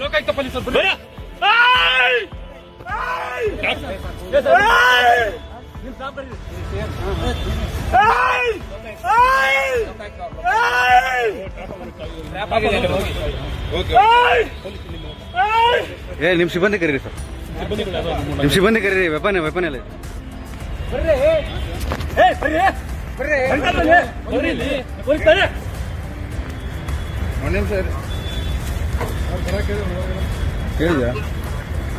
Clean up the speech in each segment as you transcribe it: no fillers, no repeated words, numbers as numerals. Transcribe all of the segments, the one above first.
ಲೋಕಾಯುಕ್ತ ಪೊಲೀಸರು ನಿಮ್ ಸಿಬ್ಬಂದಿ ಕರೀರಿ ಸರ್, ನಿಮ್ ಸಿಬ್ಬಂದಿ ಕರೀರಿ. ವೆಪನ್ ಎಲ್ಲ ಹೇಳಿದ್ಯಾ?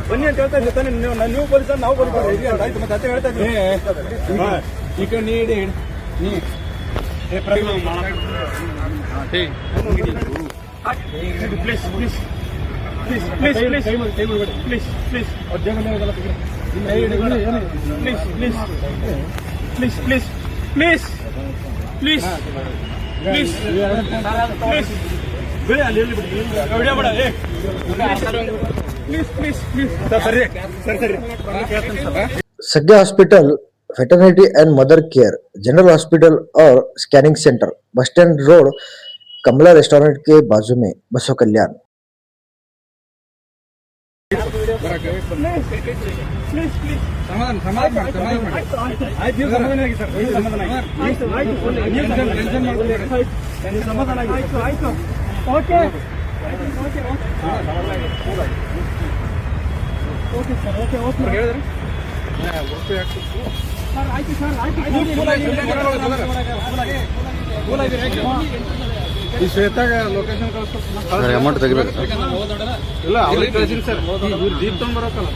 ಬನ್ನಿ ಅಂತ ಹೇಳ್ತಾ ಇದ್ದೆ ತಾನೆ ನೀವು ಪೊಲೀಸ್ ನಾವು ಪೊಲೀಸ್ ಆಯ್ತು. ಮತ್ತೆ ಅತ್ತೆ ಹೇಳ್ತಾ ಇದ್ದೀನಿ ಈ ಕಡೆ ನೀಡಿ please please please please please please please please please please please please please ಬೇಡ ಅಲ್ಲಿ ವಿಡಿಯೋ ಬೇಡ प्लीज प्लीज प्लीज सर सर सज्ञा हॉस्पिटल, वेटरनिटी and mother care, general hospital और scanning centre, bus stand road, Kamala restaurant के बाजू में, बसो कल्याण। ಈ ಶ್ವೇತಾಗ ಲೊಕೇಶನ್ ಕಳಿಸ್ತಾರೆ. ಅಮೌಂಟ್ ತೆಗಿಬೇಕು ಸರ್. ಇಲ್ಲ ಅವ್ರಿಗೆ ಕಳಿಸಿನಿ ಸರ್. ಇವ್ರು ಜೀಪ್ ತಗೊಂಡ್ಬರತ್ತಲ್ಲ.